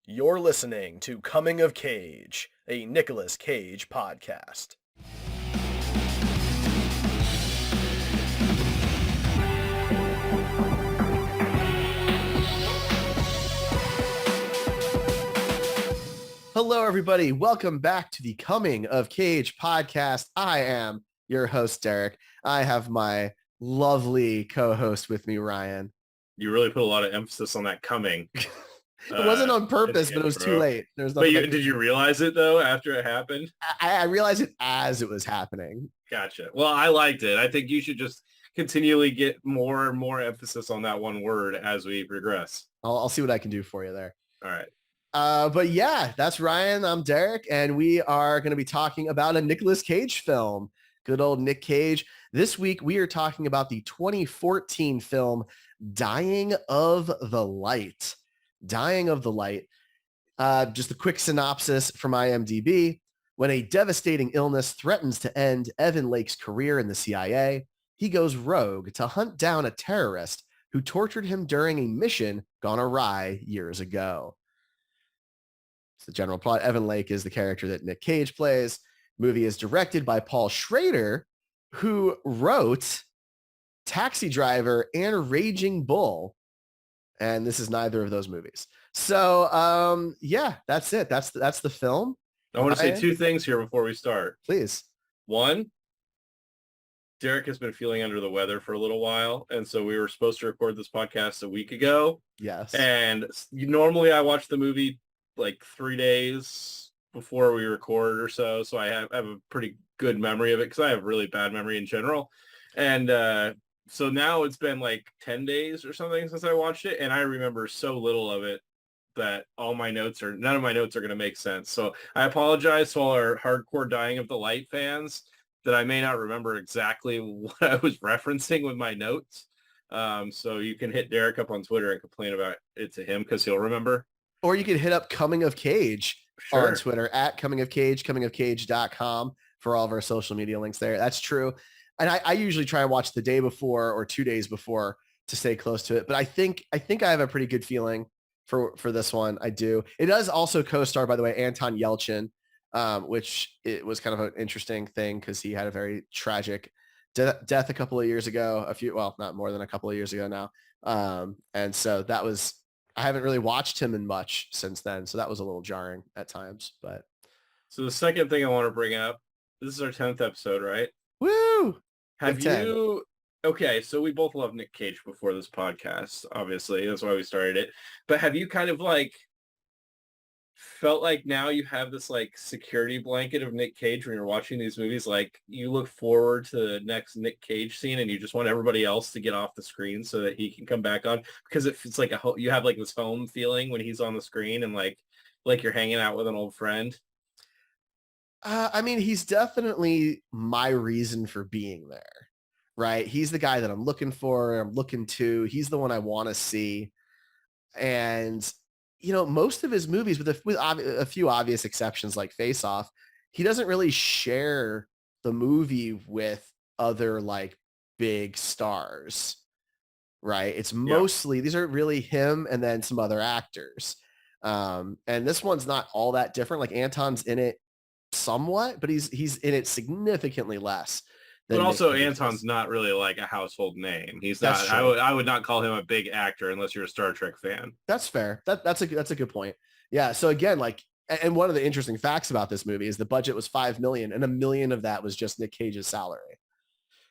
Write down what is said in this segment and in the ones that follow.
You're listening to Coming of Cage, a Nicolas Cage podcast. Hello, everybody. Welcome back to the Coming of Cage podcast. I am your host, Derek. I have my lovely co-host with me, Ryan. You really put a lot of emphasis on that coming. It wasn't on purpose, but it was too late. There was but did you realize it though after it happened? I realized it as it was happening. Gotcha. Well, I liked it. I think you should just continually get more and more emphasis on that one word as we progress. I'll see what I can do for you there. All right. But yeah, that's Ryan. I'm Derek, and we are going to be talking about a Nicolas Cage film. Good old Nic Cage. This week, we are talking about the 2014 film Dying of the Light. Dying of the Light. Just a quick synopsis from IMDb. When a devastating illness threatens to end Evan Lake's career in the CIA, he goes rogue to hunt down a terrorist who tortured him during a mission gone awry years ago. It's the general plot. Evan Lake is the character that Nic Cage plays. The movie is directed by Paul Schrader, who wrote Taxi Driver and Raging Bull. And this is neither of those movies. So yeah, that's it. That's the film. I want to say two things here before we start. Please. One, Derek has been feeling under the weather for a little while. And so we were supposed to record this podcast a week ago. Yes. And normally I watch the movie like 3 days before we record or so. So I have a pretty good memory of it because I have really bad memory in general. And so now it's been like 10 days or something since I watched it. And I remember so little of it that none of my notes are going to make sense. So I apologize to all our hardcore Dying of the Light fans that I may not remember exactly what I was referencing with my notes. So you can hit Derek up on Twitter and complain about it to him because he'll remember. Or you can hit up Coming of Cage on Twitter at Coming of Cage, comingofcage.com for all of our social media links there. That's true. And I usually try and watch the day before or 2 days before to stay close to it. But I think I have a pretty good feeling for this one. I do. It does also co-star, by the way, Anton Yelchin, which it was kind of an interesting thing because he had a very tragic death a couple of years ago. Not more than a couple of years ago now. And so that was, I haven't really watched him in much since then. So that was a little jarring at times. But so the second thing I want to bring up, this is our 10th episode, right? Woo! Have you... Okay, so we both love Nic Cage before this podcast, obviously. That's why we started it. But have you kind of like felt like now you have this like security blanket of Nic Cage when you're watching these movies? Like you look forward to the next Nic Cage scene and you just want everybody else to get off the screen so that he can come back on? Because it's like you have like this home feeling when he's on the screen and like you're hanging out with an old friend. I mean, he's definitely my reason for being there. Right. He's the guy that I'm looking for. I'm looking to. He's the one I want to see. And, most of his movies, with a few obvious exceptions like Face Off, he doesn't really share the movie with other like big stars. Right. It's mostly, these are really him and then some other actors. And this one's not all that different. Like Anton's in it somewhat, but he's in it significantly less. But also Anton's not really like a household name. He's not. I would not call him a big actor unless you're a Star Trek fan. That's fair. That's a good point. Yeah. So again, like, and one of the interesting facts about this movie is the budget was $5 million, and $1 million of that was just Nic Cage's salary.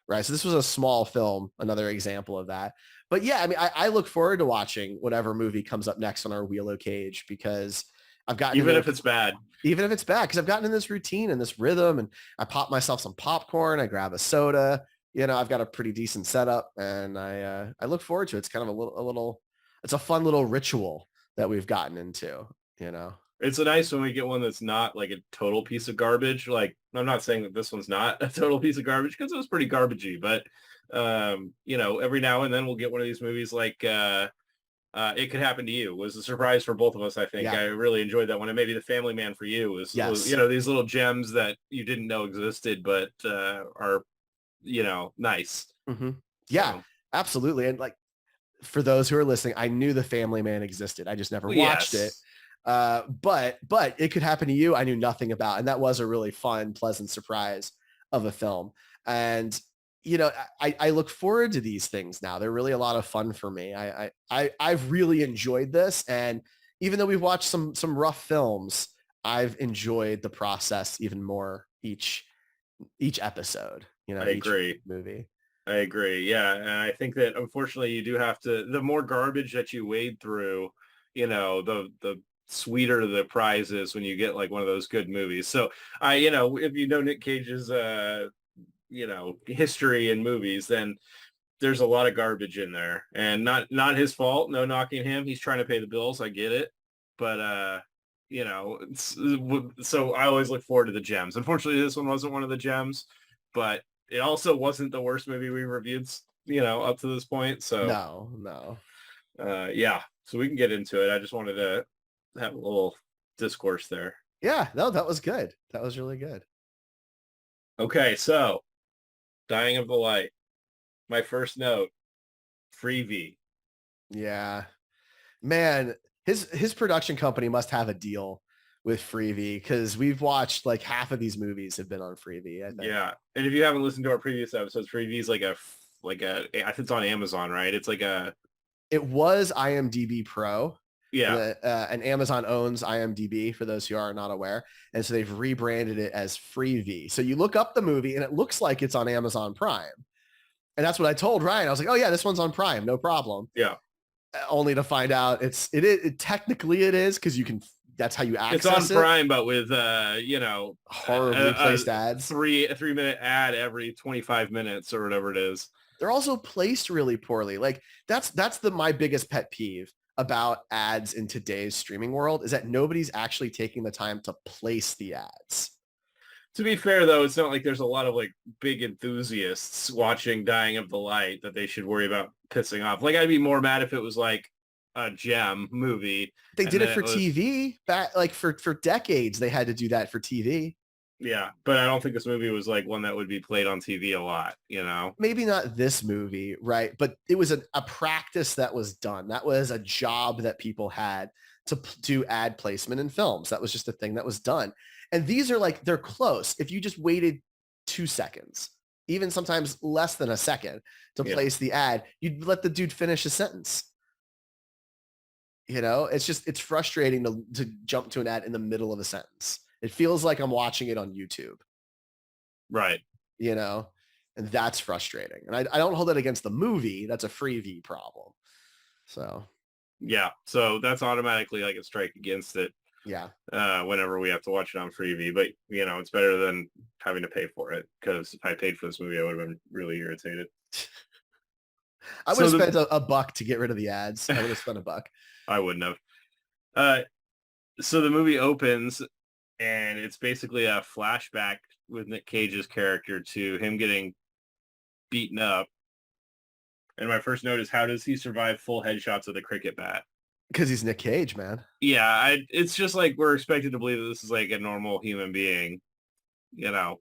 Right. So this was a small film. Another example of that. But yeah, I mean, I look forward to watching whatever movie comes up next on our Wheel of Cage because I've gotten even if it's bad, because I've gotten in this routine and this rhythm, and I pop myself some popcorn, I grab a soda, I've got a pretty decent setup, and I look forward to it. It's kind of it's a fun little ritual that we've gotten into, It's nice when we get one that's not like a total piece of garbage. Like, I'm not saying that this one's not a total piece of garbage because it was pretty garbagey, but every now and then we'll get one of these movies like It Could Happen to You was a surprise for both of us, I think. Yeah. I really enjoyed that one. And maybe The Family Man for You was these little gems that you didn't know existed, but are, nice. Mm-hmm. Yeah, so. Absolutely. And like, for those who are listening, I knew The Family Man existed. I just never watched it. But it could happen to you. I knew nothing about, and that was a really fun, pleasant surprise of a film. And I look forward to these things now. They're really a lot of fun for me. I've really enjoyed this, and even though we've watched some rough films, I've enjoyed the process even more each episode. I each agree. movie. I agree. Yeah, and I think that unfortunately you do have to. The more garbage that you wade through, the sweeter the prize is when you get like one of those good movies. So if you know Nic Cage's history in movies, then there's a lot of garbage in there, and not his fault. No knocking him. He's trying to pay the bills. I get it, but so I always look forward to the gems. Unfortunately, this one wasn't one of the gems, but it also wasn't the worst movie we reviewed, up to this point. So no. Yeah. So we can get into it. I just wanted to have a little discourse there. Yeah, no, that was good. That was really good. Okay, so Dying of the Light. My first note, Freebie. Yeah, man, his production company must have a deal with Freebie, because we've watched like half of these movies have been on Freebie, I think. Yeah, and if you haven't listened to our previous episodes, Freebie is like a I think it's on Amazon, right? It's like it was IMDb Pro. Yeah. And Amazon owns IMDb, for those who are not aware. And so they've rebranded it as Freebie. So you look up the movie and it looks like it's on Amazon Prime. And that's what I told Ryan. I was like, oh yeah, this one's on Prime. No problem. Yeah. Only to find out it technically it is, because you can, that's how you access it. It's on Prime, but with horribly placed ads. 3-minute ad every 25 minutes or whatever it is. They're also placed really poorly. Like that's my biggest pet peeve about ads in today's streaming world, is that nobody's actually taking the time to place the ads. To be fair, though, it's not like there's a lot of like big enthusiasts watching Dying of the Light that they should worry about pissing off. Like, I'd be more mad if it was like a gem movie. They did it for TV back, like for decades. They had to do that for TV. Yeah, but I don't think this movie was like one that would be played on TV a lot, Maybe not this movie, right? But it was a practice that was done. That was a job that people had to do ad placement in films. That was just a thing that was done. And these are like, they're close. If you just waited 2 seconds, even sometimes less than a second to place the ad, you'd let the dude finish a sentence. It's frustrating to jump to an ad in the middle of a sentence. It feels like I'm watching it on YouTube. Right. And that's frustrating. And I don't hold that against the movie. That's a Freebie problem. So. Yeah. So that's automatically like a strike against it. Yeah. Whenever we have to watch it on Freebie. But, it's better than having to pay for it. Because if I paid for this movie, I would have been really irritated. I would have spent a buck to get rid of the ads. I would have spent a buck. I wouldn't have. So the movie opens, and it's basically a flashback with Nic Cage's character to him getting beaten up. And my first note is, how does he survive full headshots with a cricket bat? Because he's Nic Cage, man. Yeah, it's just like we're expected to believe that this is like a normal human being,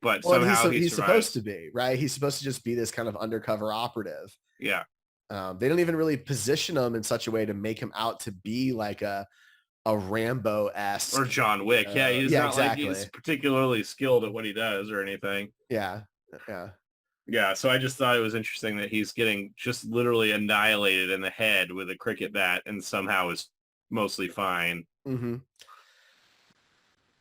but somehow he's supposed to be, right? He's supposed to just be this kind of undercover operative. Yeah. They don't even really position him in such a way to make him out to be like a Rambo-esque. Or John Wick. He's not exactly. like he's particularly skilled at what he does or anything. Yeah. Yeah, so I just thought it was interesting that he's getting just literally annihilated in the head with a cricket bat and somehow is mostly fine. Mm-hmm.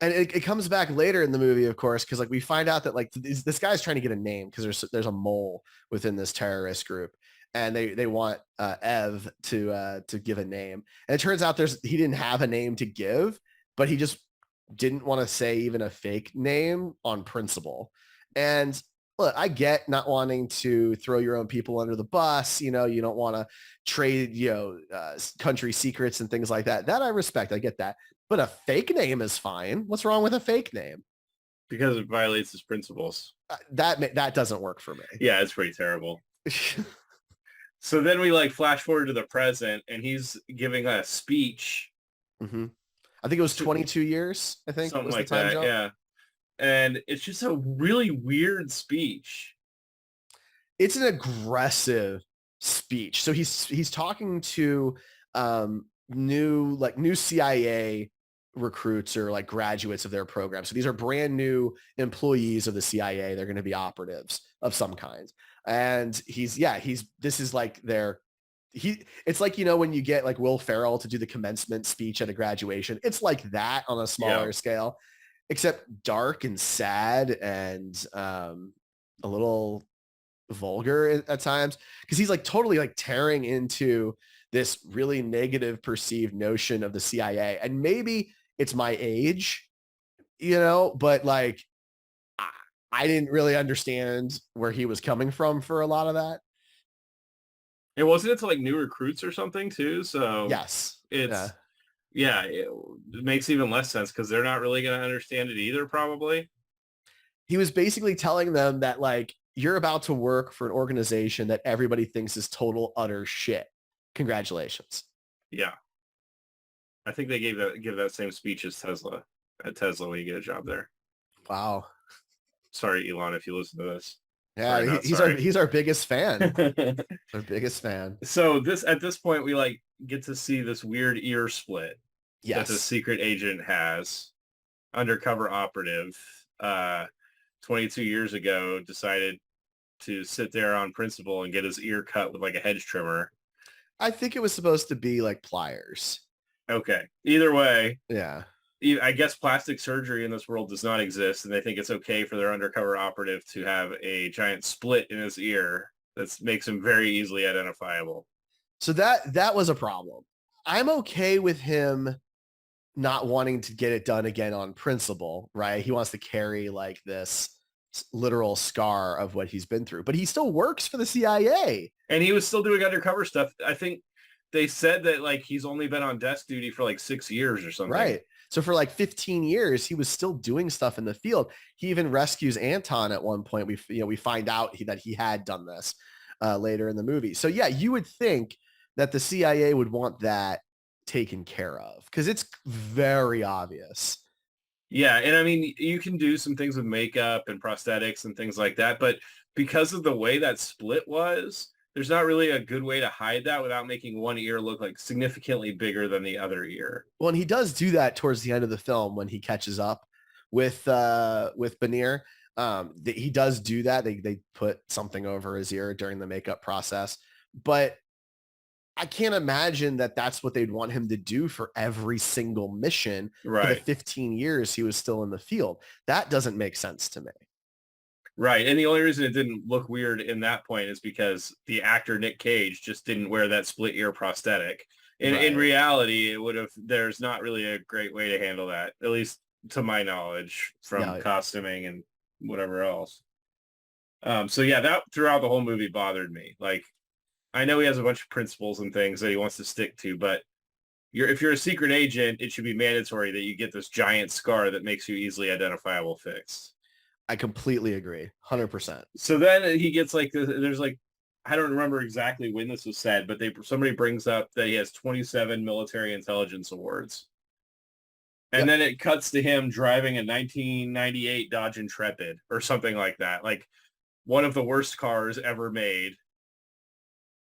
And it comes back later in the movie, of course, because like we find out that like this guy's trying to get a name because there's a mole within this terrorist group, and they want Ev to give a name. And it turns out he didn't have a name to give, but he just didn't want to say even a fake name on principle. And look, I get not wanting to throw your own people under the bus. You don't want to trade, country secrets and things like that. That I respect. I get that. But a fake name is fine. What's wrong with a fake name? Because it violates his principles. That doesn't work for me. Yeah, it's pretty terrible. So then we like flash forward to the present, and he's giving a speech. Mm-hmm. I think it was 22 years. I think something like that. Jump. Yeah. And it's just a really weird speech. It's an aggressive speech. So he's talking to new CIA recruits or like graduates of their program. So these are brand new employees of the CIA. They're going to be operatives of some kind. And this is like it's like, when you get like Will Ferrell to do the commencement speech at a graduation, it's like that on a smaller scale, except dark and sad and a little vulgar at times, because he's like totally like tearing into this really negative perceived notion of the CIA. And maybe it's my age, but like I didn't really understand where he was coming from for a lot of that. It wasn't until like new recruits or something too. So Yes. it makes even less sense because they're not really going to understand it either, probably. He was basically telling them that like, you're about to work for an organization that everybody thinks is total utter shit. Congratulations. Yeah. I think they give that same speech as Tesla at Tesla when you get a job there. Wow. Sorry, Elon, if you listen to this. Yeah, he's our biggest fan. Our biggest fan. So at this point we like get to see this weird ear split that the secret agent has. Undercover operative 22 years ago decided to sit there on principle and get his ear cut with like a hedge trimmer. I think it was supposed to be like pliers. Okay. Either way. Yeah. I guess plastic surgery in this world does not exist, and they think it's okay for their undercover operative to have a giant split in his ear that makes him very easily identifiable. So that was a problem. I'm okay with him not wanting to get it done again on principle, right? He wants to carry like this literal scar of what he's been through, but he still works for the CIA. And he was still doing undercover stuff. I think they said that like he's only been on desk duty for like 6 years or something. Right. So for like 15 years, he was still doing stuff in the field. He even rescues Anton at one point. We find out that he had done this later in the movie. So yeah, you would think that the CIA would want that taken care of because it's very obvious. Yeah. And I mean, you can do some things with makeup and prosthetics and things like that, but because of the way that split was, there's not really a good way to hide that without making one ear look like significantly bigger than the other ear. Well, and he does do that towards the end of the film when he catches up with Benir. He does do that. They put something over his ear during the makeup process, but I can't imagine that that's what they'd want him to do for every single mission for the 15 years he was still in the field. That doesn't make sense to me. Right. And the only reason it didn't look weird in that point is because the actor Nic Cage just didn't wear that split ear prosthetic. In reality, there's not really a great way to handle that, at least to my knowledge, from costuming and whatever else. So yeah, that throughout the whole movie bothered me. Like, I know he has a bunch of principles and things that he wants to stick to, but if you're a secret agent, it should be mandatory that you get this giant scar that makes you easily identifiable fixed. I completely agree. 100%. So then he gets like, there's like, I don't remember exactly when this was said, but somebody brings up that he has 27 military intelligence awards. And then it cuts to him driving a 1998 Dodge Intrepid or something like that. Like one of the worst cars ever made.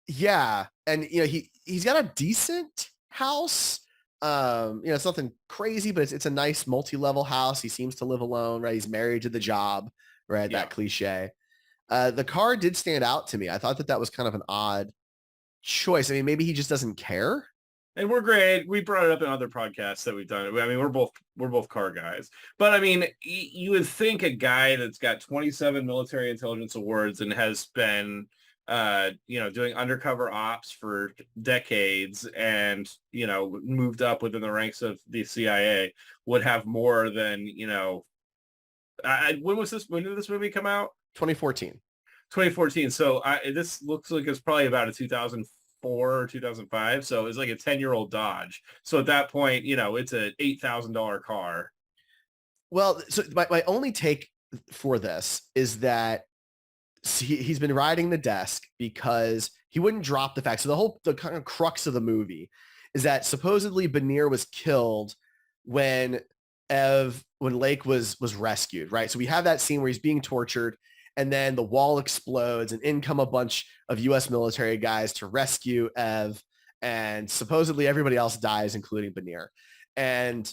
Yeah. And, he's got a decent house. It's nothing crazy, but it's a nice multi-level house. He seems to live alone, right? He's married to the job, right? Yeah. That cliche. The car did stand out to me. I thought that was kind of an odd choice. I mean, maybe he just doesn't care. And we're great. We brought it up in other podcasts that we've done. I mean, we're both car guys. But I mean, you would think a guy that's got 27 military intelligence awards and has been doing undercover ops for decades and, moved up within the ranks of the CIA would have more than, when did this movie come out? 2014. 2014. So this looks like it's probably about a 2004 or 2005. So it's like a 10-year-old Dodge. So at that point, it's a $8,000 car. Well, so my only take for this is that he's been riding the desk because he wouldn't drop the fact. So the kind of crux of the movie is that supposedly Benir was killed when Lake was rescued, right? So we have that scene where he's being tortured and then the wall explodes and in come a bunch of U.S. military guys to rescue Ev, and supposedly everybody else dies, including Benir. And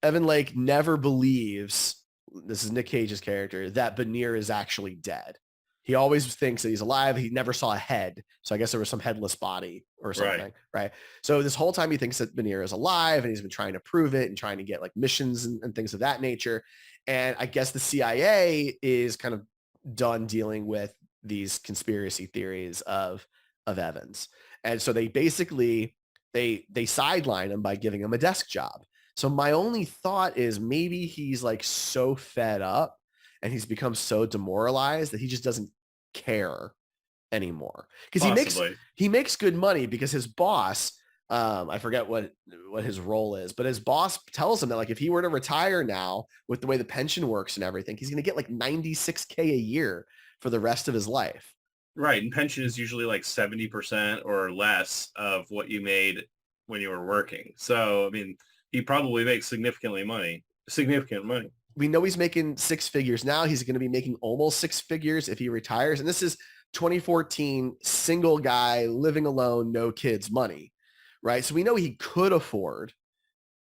Evan Lake never believes, this is Nic Cage's character, that Benir is actually dead. He always thinks that he's alive. He never saw a head. So I guess there was some headless body or something, right? So this whole time he thinks that Benir is alive, and he's been trying to prove it and trying to get like missions and things of that nature. And I guess the CIA is kind of done dealing with these conspiracy theories of Evans. And so they basically, they sideline him by giving him a desk job. So my only thought is maybe he's like so fed up and he's become so demoralized that he just doesn't care anymore. Because he makes good money because his boss, I forget what his role is, but his boss tells him that like if he were to retire now with the way the pension works and everything, he's going to get like $96K a year for the rest of his life. Right. And pension is usually like 70% or less of what you made when you were working. So, I mean, he probably makes significant money. We know he's making six figures now. He's going to be making almost six figures if he retires. And this is 2014, single guy, living alone, no kids money, right? So we know he could afford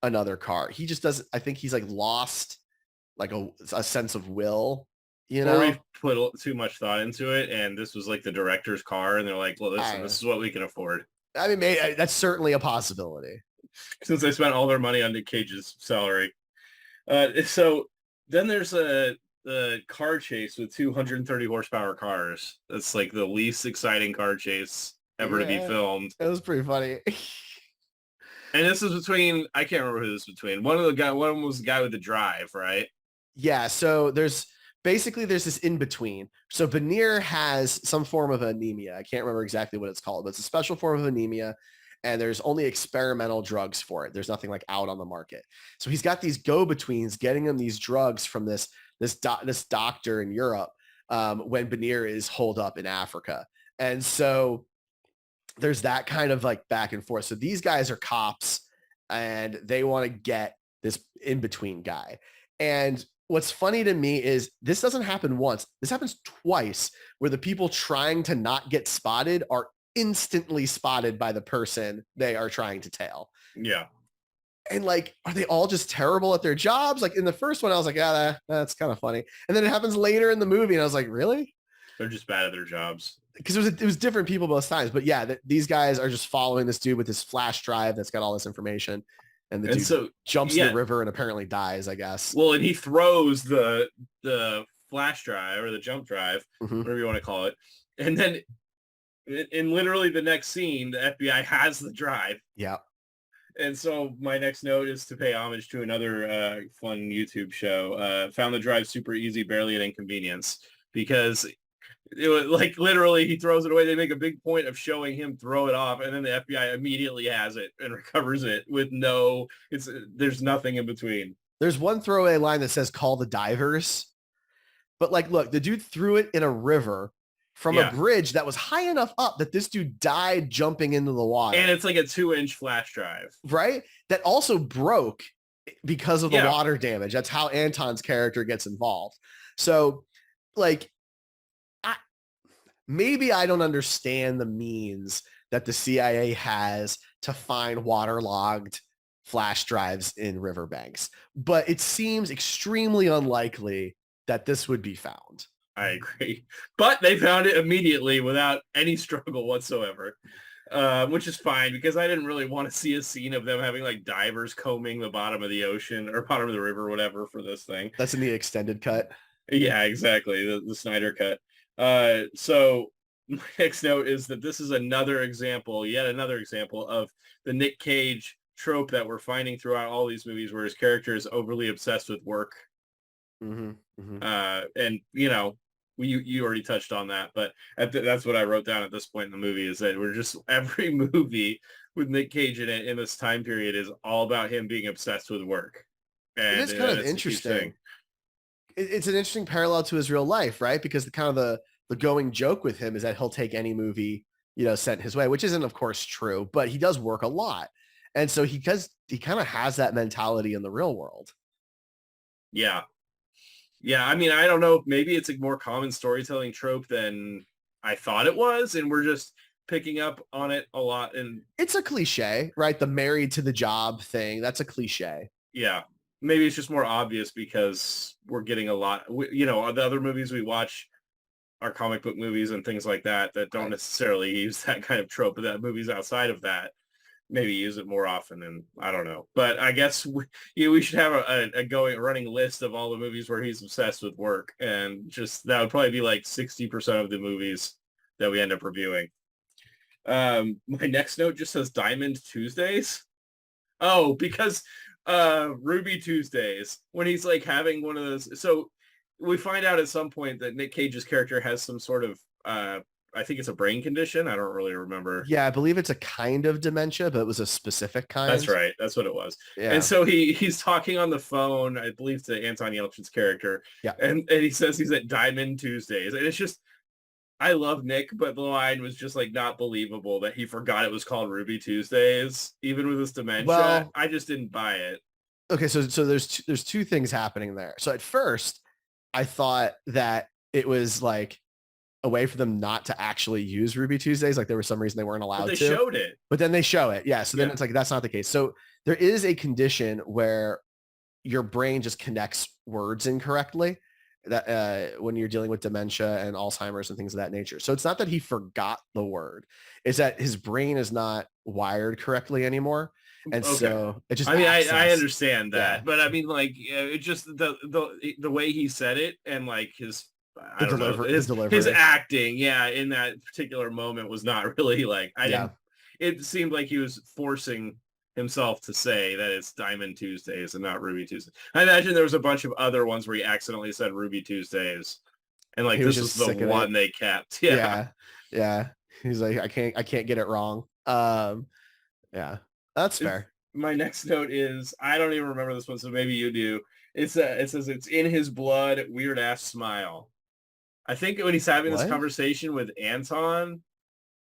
another car. He just doesn't, I think he's like lost like a sense of will, you know? Or we've put too much thought into it, and this was like the director's car, and they're like, well, this is what we can afford. I mean, that's certainly a possibility. Since they spent all their money on Nic Cage's salary. So then there's a car chase with 230 horsepower cars. That's like the least exciting car chase ever to be filmed. It was pretty funny. And this is between, I can't remember who this was between. One of them was the guy with the drive, right? Yeah, so there's this in between. So Benir has some form of anemia. I can't remember exactly what it's called, but it's a special form of anemia. And there's only experimental drugs for it. There's nothing like out on the market. So he's got these go-betweens getting him these drugs from this doctor in Europe when Benir is holed up in Africa. And so there's that kind of like back and forth. So these guys are cops and they want to get this in-between guy. And what's funny to me is this doesn't happen once. This happens twice where the people trying to not get spotted are instantly spotted by the person they are trying to tail. Yeah. And like, are they all just terrible at their jobs? Like in the first one, I was like, yeah, that's kind of funny. And then it happens later in the movie. And I was like, really? They're just bad at their jobs. Because it was different people both times. But yeah, these guys are just following this dude with this flash drive that's got all this information. And the dude jumps in the river and apparently dies, I guess. Well, and he throws the flash drive or the jump drive, whatever you want to call it. And then in literally the next scene, the FBI has the drive. Yeah. And so my next note is to pay homage to another fun YouTube show. Found the drive super easy, barely an inconvenience. Because it was like literally he throws it away. They make a big point of showing him throw it off. And then the FBI immediately has it and recovers it with there's nothing in between. There's one throwaway line that says, call the divers. But like, look, the dude threw it in a river from a bridge that was high enough up that this dude died jumping into the water. And it's like a 2-inch flash drive. Right? That also broke because of the water damage. That's how Anton's character gets involved. So like, maybe I don't understand the means that the CIA has to find waterlogged flash drives in riverbanks, but it seems extremely unlikely that this would be found. I agree. But they found it immediately without any struggle whatsoever, which is fine because I didn't really want to see a scene of them having like divers combing the bottom of the ocean or bottom of the river or whatever for this thing. That's in the extended cut. Yeah, exactly. The Snyder cut. So my next note is that this is yet another example of the Nic Cage trope that we're finding throughout all these movies where his character is overly obsessed with work. And, you know, you already touched on that, but that's what I wrote down at this point in the movie is that we're just every movie with Nic Cage in it in this time period is all about him being obsessed with work. And it's kind of interesting. It's an interesting parallel to his real life, right? Because the going joke with him is that he'll take any movie, you know, sent his way, which isn't of course true, but he does work a lot. And so he kind of has that mentality in the real world. Yeah. Yeah, I mean, I don't know. Maybe it's a more common storytelling trope than I thought it was, and we're just picking up on it a lot. And it's a cliche, right? The married to the job thing. That's a cliche. Yeah. maybe it's just more obvious because we're getting a lot, the other movies we watch are comic book movies and things like that don't necessarily use that kind of trope, but that movies outside of that maybe use it more often, and I don't know. But I guess we should have a running list of all the movies where he's obsessed with work, and just that would probably be like 60% of the movies that we end up reviewing. My next note just says Diamond Tuesdays. Oh, because Ruby Tuesdays, when he's like having one of those. So we find out at some point that Nic Cage's character has some sort of I think it's a brain condition. I don't really remember. Yeah, I believe it's a kind of dementia, but it was a specific kind. That's right. That's what it was. Yeah. And so he's talking on the phone, I believe, to Anton Yelchin's character. Yeah. And he says he's at Diamond Tuesdays. And it's just, I love Nick, but the line was just like not believable that he forgot it was called Ruby Tuesdays, even with his dementia. Well, I just didn't buy it. Okay, so there's two things happening there. So at first, I thought that it was like a way for them not to actually use Ruby Tuesdays. Like there was some reason they weren't allowed to. They showed it. But then they show it. Yeah. So then it's like, that's not the case. So there is a condition where your brain just connects words incorrectly that when you're dealing with dementia and Alzheimer's and things of that nature. So it's not that he forgot the word. It's that his brain is not wired correctly anymore. And so it just, I understand that, but I mean, like, it just, the way he said it and like his acting, in that particular moment was not really like, it seemed like he was forcing himself to say that it's Diamond Tuesdays and not Ruby Tuesdays. I imagine there was a bunch of other ones where he accidentally said Ruby Tuesdays, and like this was the one they kept. Yeah. He's like, I can't get it wrong. That's fair. My next note is, I don't even remember this one, so maybe you do. It says it's in his blood, weird ass smile. I think when he's having this conversation with Anton,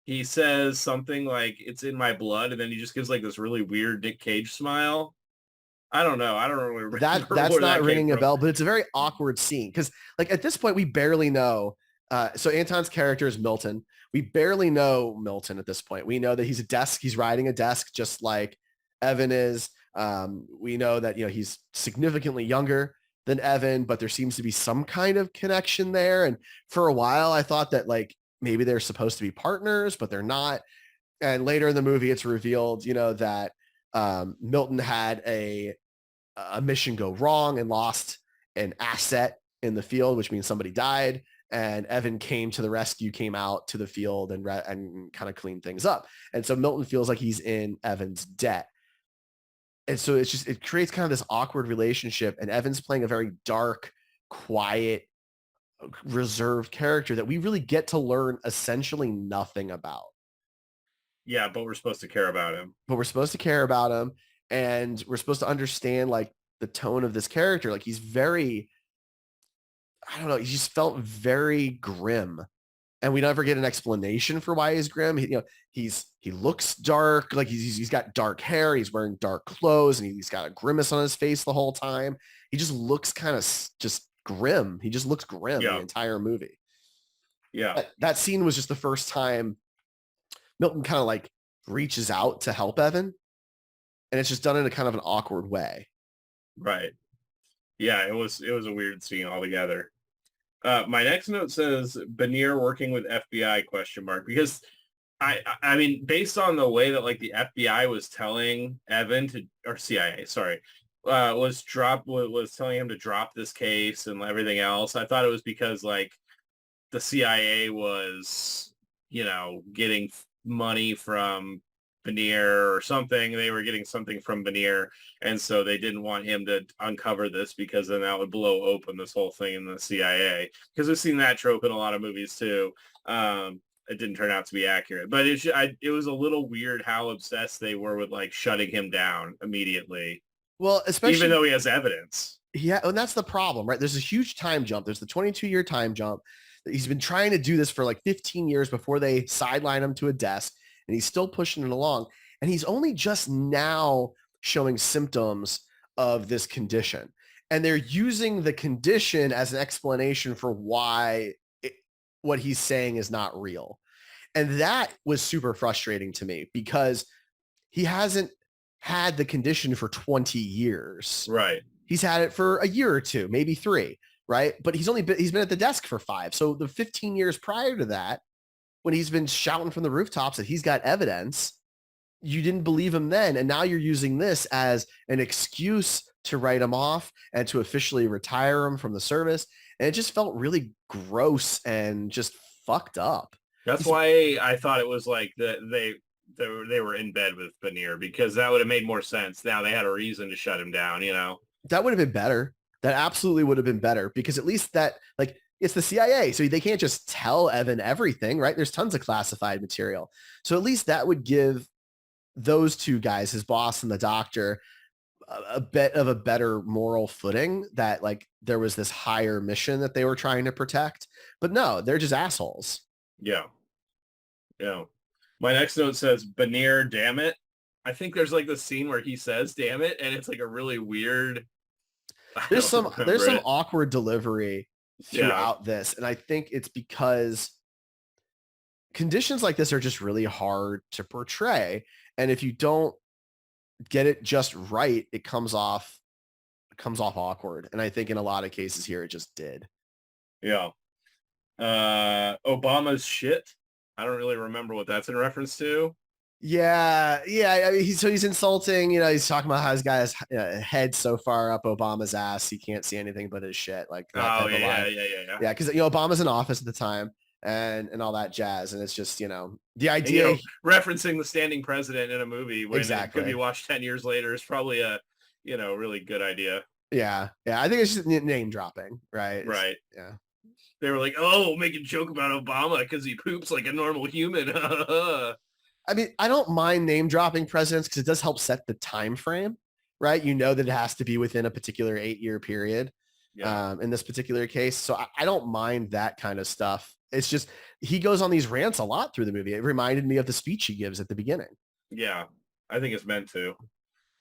he says something like, it's in my blood, and then he just gives like this really weird Nic Cage smile. I don't know. I don't really remember. That's not ringing a bell, but it's a very awkward scene because like at this point we barely know. So Anton's character is Milton. We barely know Milton at this point. We know that he's a desk. He's riding a desk just like Evan is. We know that, he's significantly younger than Evan, but there seems to be some kind of connection there. And for a while, I thought that like maybe they're supposed to be partners, but they're not. And later in the movie, it's revealed, that Milton had a mission go wrong and lost an asset in the field, which means somebody died. And Evan came to the rescue, came out to the field and kind of cleaned things up. And so Milton feels like he's in Evan's debt. And so it creates kind of this awkward relationship. And Evan's playing a very dark, quiet, reserved character that we really get to learn essentially nothing about. Yeah, but we're supposed to care about him. And we're supposed to understand like the tone of this character. Like he's very, I don't know, he just felt very grim. And we never get an explanation for why he's grim. He looks dark, like he's got dark hair, he's wearing dark clothes, and he's got a grimace on his face the whole time. He just looks kind of just grim. He just looks grim the entire movie. Yeah. That scene was just the first time Milton kind of like reaches out to help Evan. And it's just done in a kind of an awkward way. Right. Yeah, it was a weird scene altogether. My next note says Benier working with FBI ? Because I mean, based on the way that like the FBI was telling Evan or CIA, sorry, was telling him to drop this case and everything else, I thought it was because like the CIA was, getting money from Benier or something. They were getting something from Benier, and so they didn't want him to uncover this because then that would blow open this whole thing in the CIA. Because we've seen that trope in a lot of movies too. It didn't turn out to be accurate, but it was a little weird how obsessed they were with like shutting him down immediately. Well, especially even though he has evidence. Yeah, and that's the problem, right? There's a huge time jump. There's the 22-year time jump. He's been trying to do this for like 15 years before they sideline him to a desk. And he's still pushing it along. And he's only just now showing symptoms of this condition. And they're using the condition as an explanation for why what he's saying is not real. And that was super frustrating to me because he hasn't had the condition for 20 years. Right. He's had it for a year or two, maybe 3, right? But he's been at the desk for 5. So the 15 years prior to that, when he's been shouting from the rooftops that he's got evidence, you didn't believe him then. And now you're using this as an excuse to write him off and to officially retire him from the service. And it just felt really gross and just fucked up. That's why I thought it was like that they were in bed with Bannier, because that would have made more sense. Now they had a reason to shut him down, you know? That would have been better. That absolutely would have been better, because at least that, like, it's the CIA, so they can't just tell Evan everything, right? There's tons of classified material. So at least that would give those two guys, his boss and the doctor, a bit of a better moral footing, that like there was this higher mission that they were trying to protect. But no, they're just assholes. Yeah. Yeah. My next note says, Bannier, damn it. I think there's like the scene where he says, damn it. And it's like a really weird. There's some awkward delivery throughout this. And I think it's because conditions like this are just really hard to portray. And if you don't get it just right, it comes off awkward. And I think in a lot of cases here, it just did. Yeah. Obama's shit. I don't really remember what that's in reference to. Yeah. I mean, he's insulting, you know, he's talking about how he's got his head so far up Obama's ass, he can't see anything but his shit. Like, yeah. Because, you know, Obama's in office at the time and all that jazz. And it's just, you know, the idea. And, you know, referencing the standing president in a movie when it could be watched 10 years later is probably a, you know, really good idea. Yeah. I think it's just name dropping, right? Right. Yeah. They were like, oh, make a joke about Obama because he poops like a normal human. I mean, I don't mind name dropping presidents because it does help set the time frame, right? You know that it has to be within a particular 8-year period in this particular case. So I don't mind that kind of stuff. It's just he goes on these rants a lot through the movie. It reminded me of the speech he gives at the beginning. Yeah, I think it's meant to.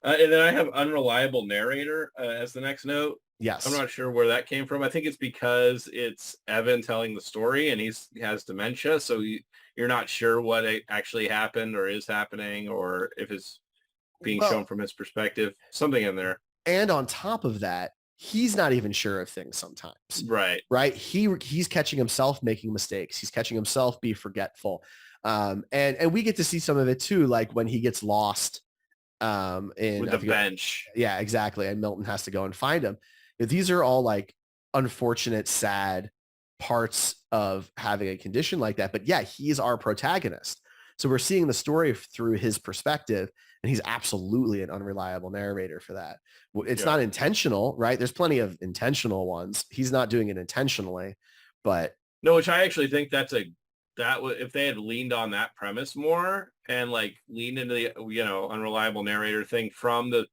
And then I have unreliable narrator as the next note. Yes. I'm not sure where that came from. I think it's because it's Evan telling the story and he has dementia. So you're not sure what actually happened or is happening, or if it's being shown from his perspective. Something in there. And on top of that, he's not even sure of things sometimes. Right. He's catching himself making mistakes. He's catching himself be forgetful. And we get to see some of it too, like when he gets lost with the bench. Yeah, exactly. And Milton has to go and find him. These are all like unfortunate, sad parts of having a condition like that. But yeah, he's our protagonist. So we're seeing the story through his perspective, and he's absolutely an unreliable narrator for that. It's not intentional, right? There's plenty of intentional ones. He's not doing it intentionally, but no, which I actually think if they had leaned on that premise more and like leaned into the, you know, unreliable narrator thing from the,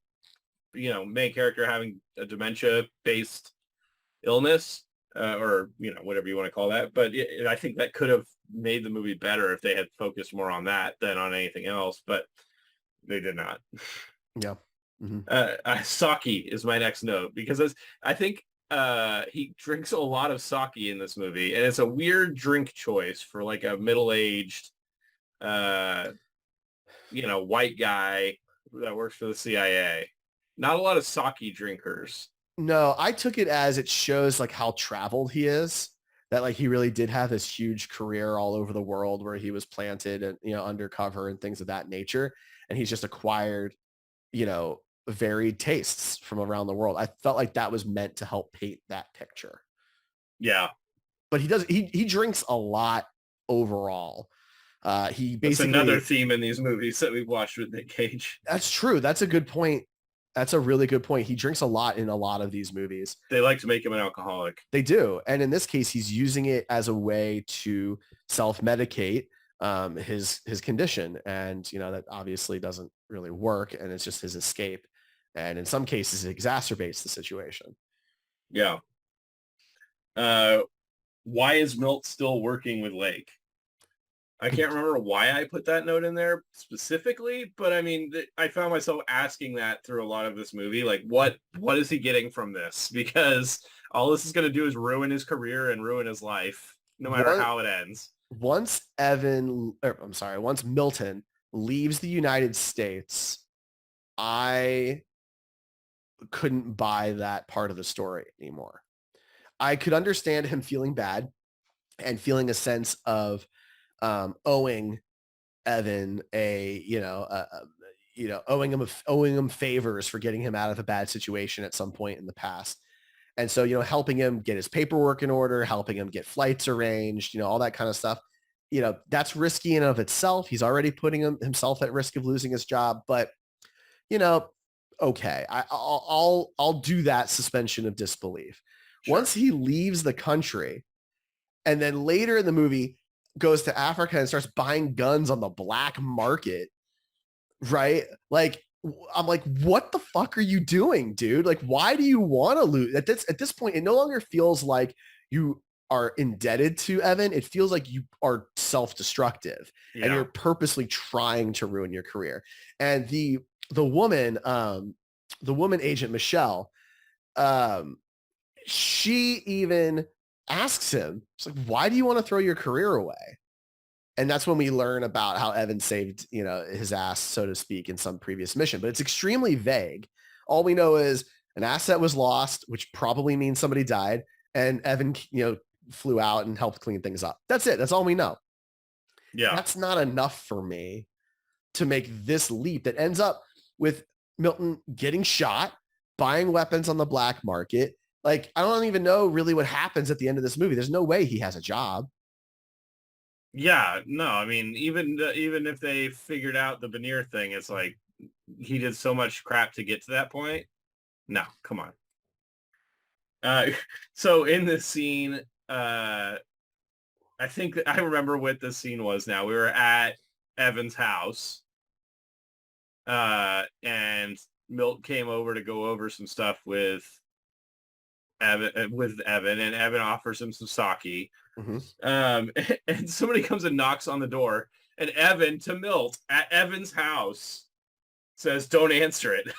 you know, main character having a dementia based illness, or, you know, whatever you want to call that. But I think that could have made the movie better if they had focused more on that than on anything else, but they did not. Yeah. Mm-hmm. Sake is my next note, because I think he drinks a lot of sake in this movie, and it's a weird drink choice for like a middle-aged, you know, white guy that works for the CIA. Not a lot of sake drinkers. No, I took it as it shows like how traveled he is, that like he really did have this huge career all over the world where he was planted and, you know, undercover and things of that nature. And he's just acquired, you know, varied tastes from around the world. I felt like that was meant to help paint that picture. Yeah. But he drinks a lot overall. He basically, that's another theme in these movies that we've watched with Nic Cage. That's true. That's a good point. That's a really good point. He drinks a lot in a lot of these movies. They like to make him an alcoholic. They do. And in this case, he's using it as a way to self-medicate his condition. And, you know, that obviously doesn't really work. And it's just his escape. And in some cases, it exacerbates the situation. Yeah. Why is Milt still working with Lake? I can't remember why I put that note in there specifically, but I mean, I found myself asking that through a lot of this movie. Like, what is he getting from this? Because all this is going to do is ruin his career and ruin his life, no matter how it ends. Once Milton leaves the United States, I couldn't buy that part of the story anymore. I could understand him feeling bad and feeling a sense of owing Evan owing him favors for getting him out of a bad situation at some point in the past. And so, helping him get his paperwork in order, helping him get flights arranged, all that kind of stuff, that's risky in and of itself. He's already putting himself at risk of losing his job, but okay, I'll do that suspension of disbelief. Sure. Once he leaves the country and then later in the movie goes to Africa and starts buying guns on the black market, right? Like, I'm like, what the fuck are you doing, dude? Like, why do you want to lose? At this point, it no longer feels like you are indebted to Evan. It feels like you are self-destructive and you're purposely trying to ruin your career. And the woman agent Michelle, she even asks him, it's like, why do you want to throw your career away? And that's when we learn about how Evan saved, his ass, so to speak, in some previous mission. But it's extremely vague. All we know is an asset was lost, which probably means somebody died, and Evan, flew out and helped clean things up. That's it. That's all we know. Yeah. That's not enough for me to make this leap that ends up with Milton getting shot, buying weapons on the black market. Like, I don't even know really what happens at the end of this movie. There's no way he has a job. Yeah, no, I mean, even if they figured out the veneer thing, it's like he did so much crap to get to that point. No, come on. So in this scene, I think I remember what the scene was now. We were at Evan's house, and Milt came over to go over some stuff with Evan, and Evan offers him some sake. Mm-hmm. And somebody comes and knocks on the door, and Evan, to Milt at Evan's house, says, "Don't answer it."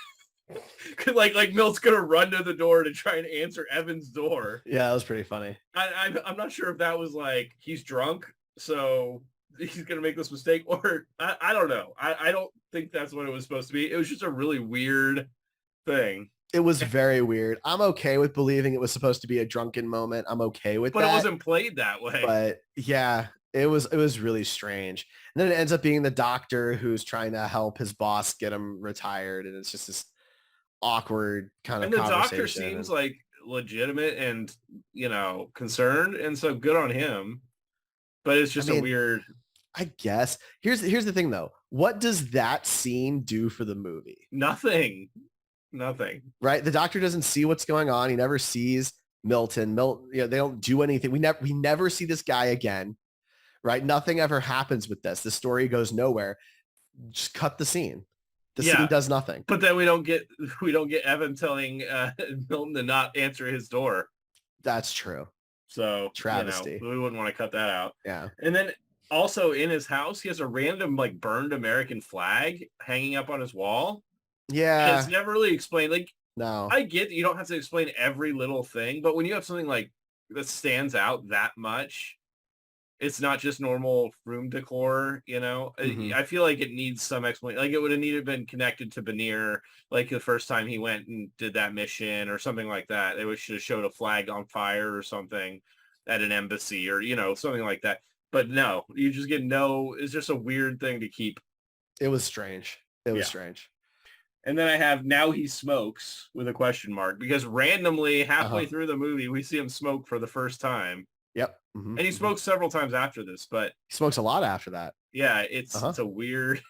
like Milt's gonna run to the door to try and answer Evan's door. Yeah, that was pretty funny. I'm not sure if that was like he's drunk, so he's gonna make this mistake, or I don't know. I don't think that's what it was supposed to be. It was just a really weird thing. It was very weird. I'm okay with believing it was supposed to be a drunken moment. I'm okay with that. But it wasn't played that way. But yeah, it was really strange. And then it ends up being the doctor who's trying to help his boss get him retired. And it's just this awkward kind of conversation. And the doctor seems like legitimate and, concerned. And so good on him. But it's just a weird... I guess. Here's the thing, though. What does that scene do for the movie? Nothing. Right? The doctor doesn't see what's going on. He never sees Milton. They don't do anything. We never see this guy again. Right? Nothing ever happens with this. The story goes nowhere. Just cut the scene. The scene does nothing. But then we don't get Evan telling Milton to not answer his door. That's true. So travesty. We wouldn't want to cut that out. Yeah. And then also in his house, he has a random burned American flag hanging up on his wall. Yeah. And it's never really explained. No. I get that you don't have to explain every little thing, but when you have something that stands out that much, it's not just normal room decor, Mm-hmm. I feel like it needs some explanation. It would have needed been connected to Veneer, the first time he went and did that mission or something like that. They should have showed a flag on fire or something at an embassy or, something like that. But no, you just get it's just a weird thing to keep. It was strange. It was strange. And then I have now he smokes with a question mark because randomly halfway through the movie, we see him smoke for the first time. Yep. Mm-hmm. And he smokes several times after this, but he smokes a lot after that. Yeah. It's a weird.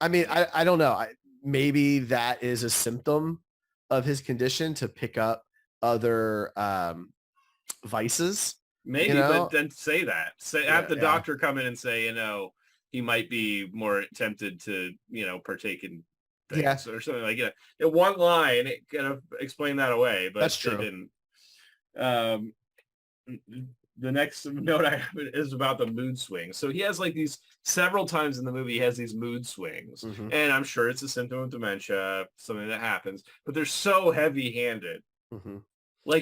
I mean, I don't know. Maybe that is a symptom of his condition to pick up other vices. Maybe, but then say that. Have the doctor come in and say, he might be more tempted to, partake in things or something like that. In one line, it kind of explained that away, but that's true. It didn't. The next note I have is about the mood swings. So he has these several times in the movie, he has these mood swings. Mm-hmm. And I'm sure it's a symptom of dementia, something that happens, but they're so heavy-handed. Mm-hmm.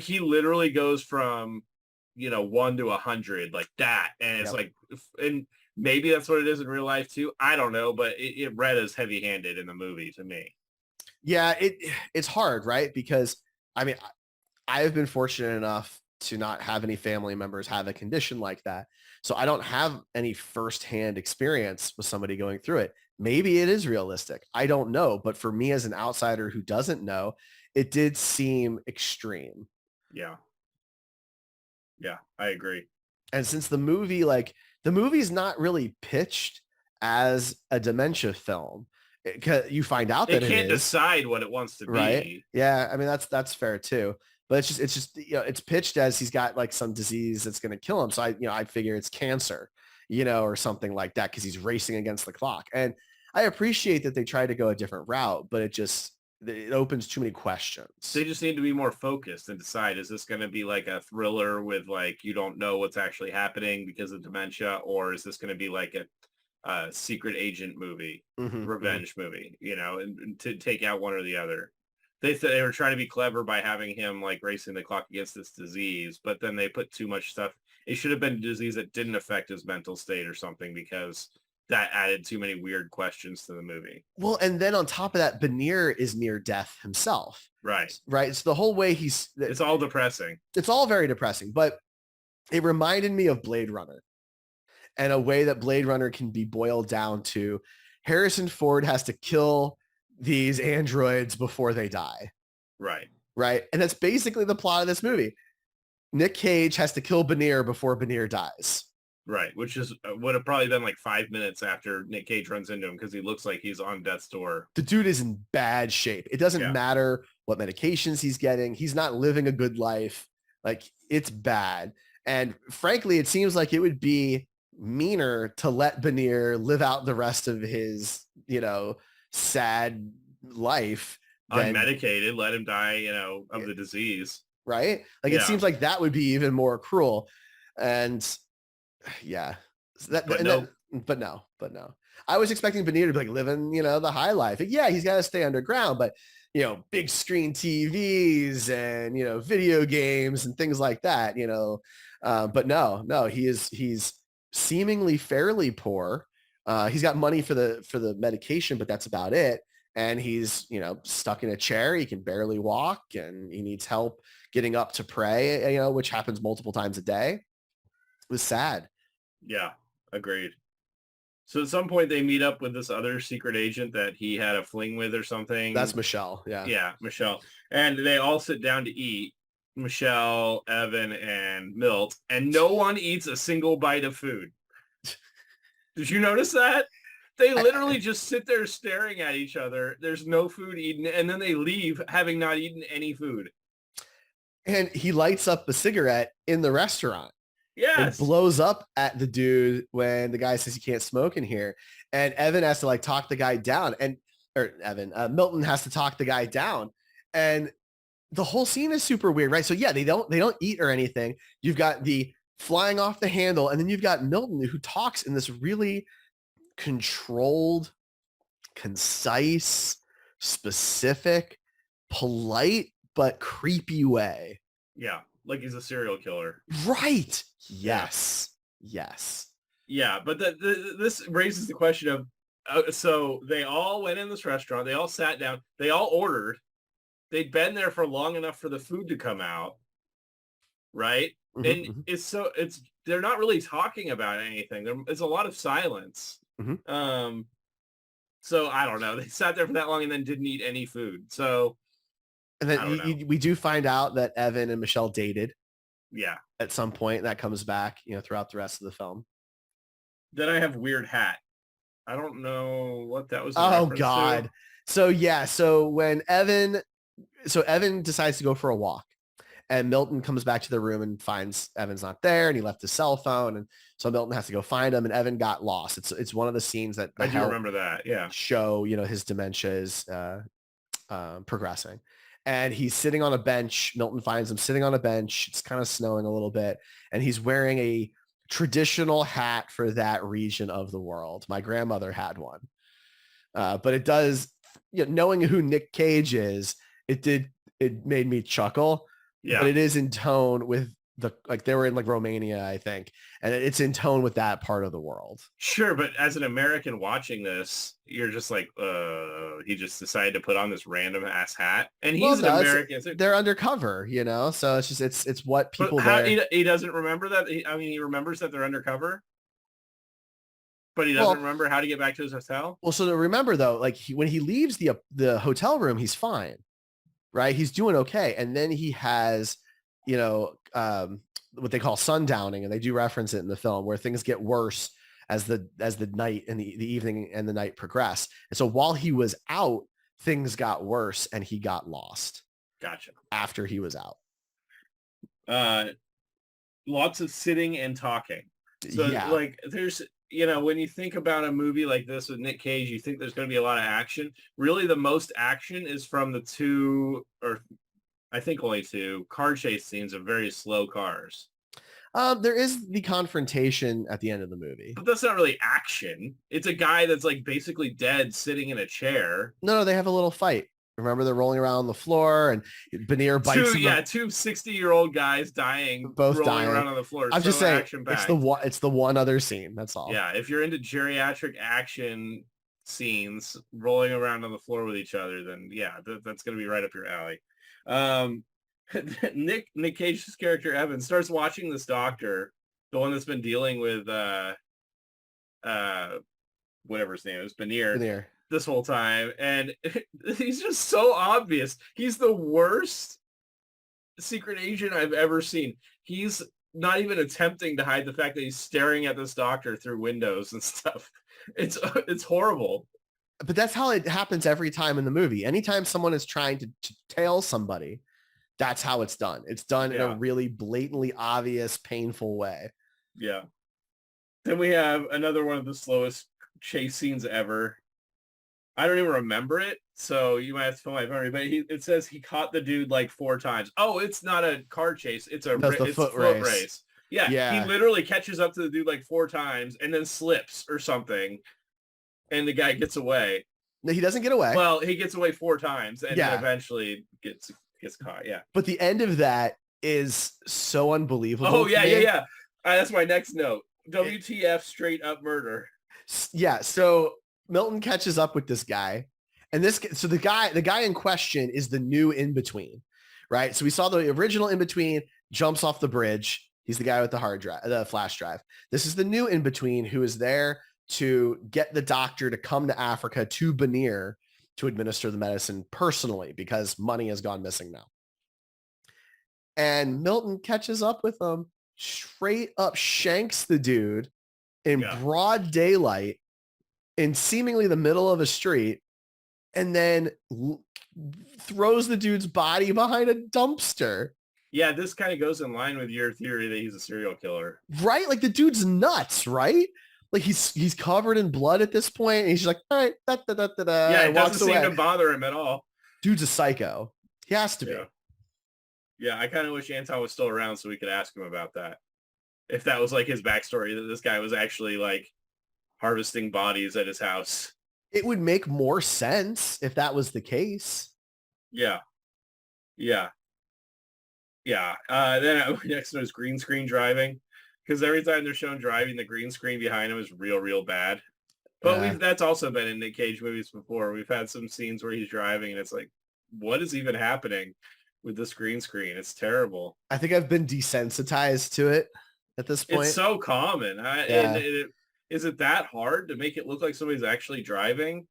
He literally goes from 1 to 100 like that. And it's and maybe that's what it is in real life too. I don't know, but it read as heavy-handed in the movie to me. Yeah, it's hard, right? Because I mean, I've been fortunate enough to not have any family members have a condition like that. So I don't have any firsthand experience with somebody going through it. Maybe it is realistic. I don't know. But for me as an outsider who doesn't know, it did seem extreme. Yeah. Yeah, I agree. And since the movie's not really pitched as a dementia film, you find out that it it can't is, decide what it wants to right? be. Yeah, I mean that's fair too. But it's just it's pitched as he's got like some disease that's going to kill him. So I figure it's cancer, or something like that because he's racing against the clock. And I appreciate that they tried to go a different route, but it opens too many questions. They just need to be more focused and decide, is this going to be like a thriller with like you don't know what's actually happening because of dementia, or is this going to be like a secret agent movie, revenge movie, and to take out one or the other. They were trying to be clever by having him like racing the clock against this disease, but then they put too much stuff. It should have been a disease that didn't affect his mental state or something, because that added too many weird questions to the movie. Well, and then on top of that, Benir is near death himself. Right. Right. So the whole way it's all depressing. It's all very depressing, but it reminded me of Blade Runner, and a way that Blade Runner can be boiled down to Harrison Ford has to kill these androids before they die. Right. Right. And that's basically the plot of this movie. Nic Cage has to kill Benir before Benir dies. Right. Which is would have probably been like 5 minutes after Nic Cage runs into him, because he looks like he's on death's door. The dude is in bad shape. It doesn't matter what medications he's getting. He's not living a good life. Like, it's bad. And frankly, it seems like it would be meaner to let Benir live out the rest of his, sad life. Unmedicated, let him die, of the disease. Right? Like, it seems like that would be even more cruel. And yeah. But no. I was expecting Benir to be like living, the high life. Like, yeah, he's got to stay underground, but big screen TVs and, video games and things like that, but no, he's seemingly fairly poor. He's got money for the medication, but that's about it. And he's, stuck in a chair. He can barely walk, and he needs help getting up to pray, which happens multiple times a day. It was sad. Yeah, agreed. So at some point they meet up with this other secret agent that he had a fling with or something. That's Michelle. Yeah. Yeah, Michelle. And they all sit down to eat. Michelle, Evan, and Milt, and no one eats a single bite of food. Did you notice that? They literally just sit there staring at each other. There's no food eaten, and then they leave having not eaten any food. And he lights up a cigarette in the restaurant. Yes. It blows up at the dude when the guy says you can't smoke in here. And Evan has to talk the guy down, Milton has to talk the guy down. And the whole scene is super weird, right? So yeah, they don't eat or anything. You've got the flying off the handle, and then you've got Milton who talks in this really controlled, concise, specific, polite, but creepy way. Yeah, like he's a serial killer. Right. Yes. Yeah, but this raises the question of, so they all went in this restaurant, they all sat down, they all ordered. They'd been there for long enough for the food to come out, right? And they're not really talking about anything. There's a lot of silence. So I don't know. They sat there for that long and then didn't eat any food. So, and then we do find out that Evan and Michelle dated. Yeah. At some point, that comes back, throughout the rest of the film. Then I have weird hat. I don't know what that was. Oh God. To. So yeah. So when Evan decides to go for a walk, and Milton comes back to the room and finds Evan's not there, and he left his cell phone. And so Milton has to go find him, and Evan got lost. It's one of the scenes that I do remember that. Yeah. Show, his dementia is progressing. And he's sitting on a bench. Milton finds him sitting on a bench. It's kind of snowing a little bit. And he's wearing a traditional hat for that region of the world. My grandmother had one. But it does, knowing who Nic Cage is, it made me chuckle. Yeah. But it is in tone with they were in like Romania, I think, and it's in tone with that part of the world. Sure, but as an American watching this, you're just like, he just decided to put on this random ass hat, and he's an American. They're undercover, so it's just it's what people there. there. He doesn't remember that. He remembers that they're undercover, but he doesn't remember how to get back to his hotel. Well, so to remember though, like when he leaves the hotel room, he's fine, right? He's doing okay, and then he has, what they call sundowning, and they do reference it in the film, where things get worse as the night and the evening and the night progress. And so while he was out, things got worse and he got lost. Gotcha. After he was out. Lots of sitting and talking. So like there's, when you think about a movie like this with Nic Cage, you think there's going to be a lot of action. Really, the most action is from the two, or I think only two, car chase scenes of very slow cars. There is the confrontation at the end of the movie. But that's not really action. It's a guy that's like basically dead sitting in a chair. No, they have a little fight. Remember, they're rolling around on the floor and Benear bites two 60-year-old guys dying, both rolling dying around on the floor. I'm just saying, it's the one other scene. That's all. Yeah, if you're into geriatric action scenes rolling around on the floor with each other, then yeah, that's going to be right up your alley. Nic Cage's character Evan starts watching this doctor, the one that's been dealing with whatever his name is, Benear, this whole time, and he's just so obvious. He's the worst secret agent I've ever seen. He's not even attempting to hide the fact that he's staring at this doctor through windows and stuff. It's horrible. But that's how it happens every time in the movie. Anytime someone is trying to tail somebody, that's how it's done. It's done in a really blatantly obvious, painful way. Yeah. Then we have another one of the slowest chase scenes ever. I don't even remember it, so you might have to fill my memory. But it says he caught the dude like 4 times. Oh, it's not a car chase. It's a foot race. Yeah. He literally catches up to the dude like 4 times and then slips or something. And the guy gets away. No, he doesn't get away. Well, he gets away 4 times and then eventually gets caught. Yeah. But the end of that is so unbelievable. Oh, yeah. That's my next note. WTF, straight up murder. Yeah. So Milton catches up with this guy. And the guy in question is the new in-between, right? So we saw the original in-between jumps off the bridge. He's the guy with the flash drive. This is the new in-between who is there to get the doctor to come to Africa to Benear to administer the medicine personally because money has gone missing now. And Milton catches up with him, straight up shanks the dude in broad daylight in seemingly the middle of a street, and then throws the dude's body behind a dumpster. Yeah, this kind of goes in line with your theory that he's a serial killer. Right? Like the dude's nuts, right? Like he's covered in blood at this point, and he's just like, all right, Yeah, it doesn't seem to bother him at all. Dude's a psycho. He has to be. Yeah, I kind of wish Anton was still around so we could ask him about that. If that was like his backstory, that this guy was actually like harvesting bodies at his house. It would make more sense if that was the case. Yeah. Then next was green screen driving. Because every time they're shown driving, the green screen behind him is real bad. But that's also been in Nic Cage movies before. We've had some scenes where he's driving and it's like, what is even happening with this green screen? It's terrible. I think I've been desensitized to it at this point. It's so common. Is it that hard to make it look like somebody's actually driving?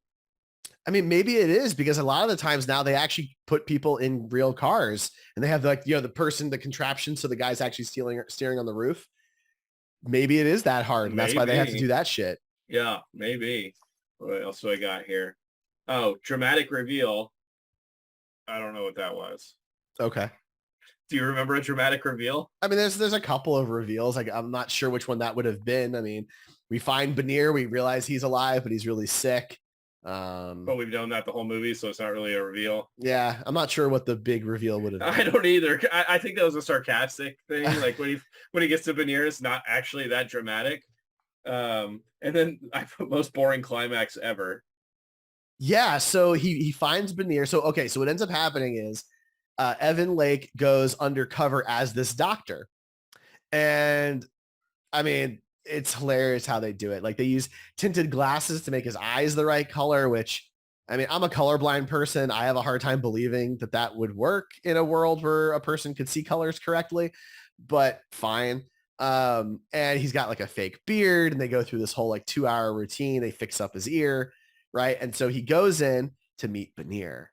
I mean, maybe it is because a lot of the times now they actually put people in real cars and they have like, the contraption. So the guy's actually steering on the roof. Maybe it is that hard. And that's why they have to do that shit. Yeah, maybe. What else do I got here? Oh, dramatic reveal. I don't know what that was. Okay. Do you remember a dramatic reveal? I mean, there's a couple of reveals. Like, I'm not sure which one that would have been. I mean, we find Benear. We realize he's alive, but he's really sick. But we've known that the whole movie, so it's not really a reveal. Yeah, I'm not sure what the big reveal would have been. I don't either. I think that was a sarcastic thing. Like when he gets to Benear, it's not actually that dramatic. And then I put most boring climax ever. Yeah, so he finds Benear. So what ends up happening is Evan Lake goes undercover as this doctor, And I mean, it's hilarious how they do it. Like they use tinted glasses to make his eyes the right color, which I mean, I'm a colorblind person. I have a hard time believing that that would work in a world where a person could see colors correctly, but fine. And he's got like a fake beard and they go through this whole like 2-hour routine. They fix up his ear. Right. And so he goes in to meet Bannier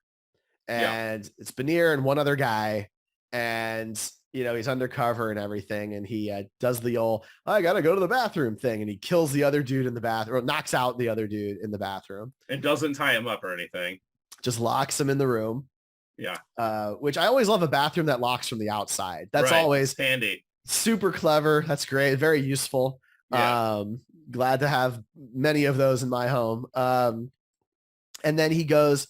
and it's Bannier and one other guy. And, he's undercover and everything. And he does the old, I got to go to the bathroom thing. And he kills the other dude in the bathroom, or knocks out the other dude in the bathroom. And doesn't tie him up or anything. Just locks him in the room. Yeah. Which I always love a bathroom that locks from the outside. That's always handy. Super clever. That's great. Very useful. Yeah. Glad to have many of those in my home. And then he goes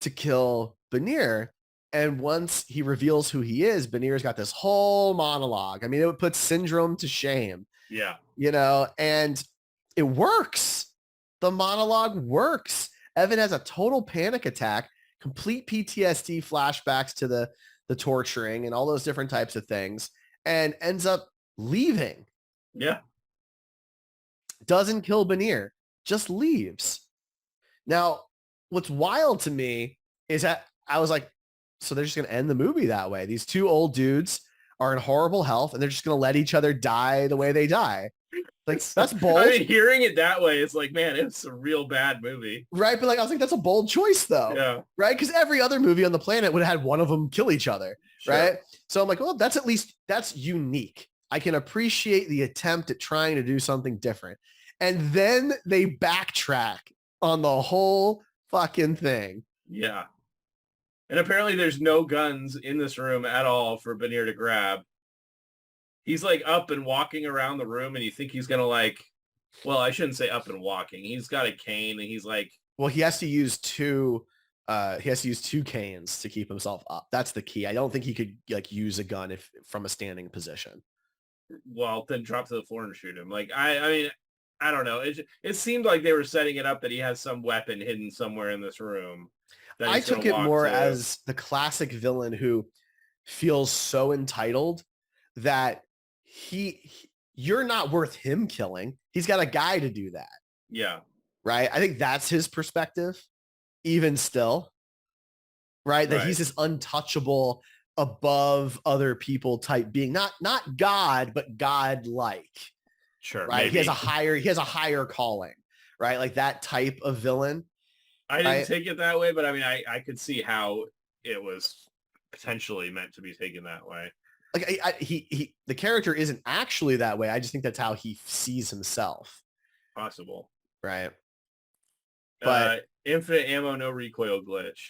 to kill Bannier. And once he reveals who he is, Bannier's got this whole monologue. I mean, it would put Syndrome to shame. Yeah. And it works. The monologue works. Evan has a total panic attack, complete PTSD flashbacks to the torturing and all those different types of things, and ends up leaving. Yeah. Doesn't kill Bannier, just leaves. Now, what's wild to me is that I was like, so they're just going to end the movie that way. These two old dudes are in horrible health and they're just going to let each other die the way they die. Like, that's bold. I mean, hearing it that way, it's like, man, it's a real bad movie. Right. But like, I was like, that's a bold choice though. Yeah. Right. Because every other movie on the planet would have had one of them kill each other. Sure. Right. So I'm like, well, that's unique. I can appreciate the attempt at trying to do something different. And then they backtrack on the whole fucking thing. Yeah. And apparently there's no guns in this room at all for Bannier to grab. He's like up and walking around the room and you think he's going to like, well, I shouldn't say up and walking. He's got a cane and he's like, well, he has to use two canes to keep himself up. That's the key. I don't think he could like use a gun if from a standing position. Well, then drop to the floor and shoot him. Like, I mean, I don't know. It seemed like they were setting it up that he has some weapon hidden somewhere in this room. I took it more as the classic villain who feels so entitled that you're not worth him killing. He's got a guy to do that. Yeah. Right. I think that's his perspective, even still. Right. That he's this untouchable, above other people type being, not God, but God-like. Sure. Right. Maybe. He has a higher calling. Right. Like that type of villain. I didn't take it that way, but I mean, I could see how it was potentially meant to be taken that way. Like the character isn't actually that way. I just think that's how he sees himself. Possible. Right. But infinite ammo, no recoil glitch.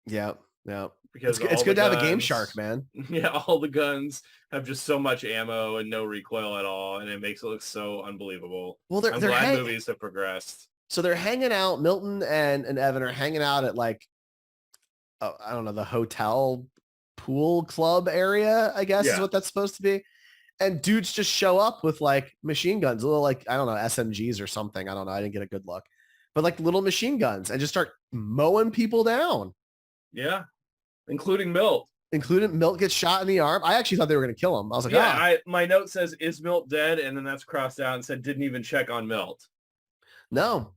Yeah. Yeah. Because it's good to have a Game Shark, man. Yeah. All the guns have just so much ammo and no recoil at all. And it makes it look so unbelievable. Well, I'm glad movies have progressed. So they're hanging out. Milton and Evan are hanging out at like, I don't know, the hotel pool club area, I guess is what that's supposed to be. And dudes just show up with like machine guns, a little like, I don't know, SMGs or something. I don't know. I didn't get a good look. But like little machine guns and just start mowing people down. Yeah. Including Milt. Milt gets shot in the arm. I actually thought they were going to kill him. I was like, my note says, is Milt dead? And then that's crossed out and said, didn't even check on Milt. No.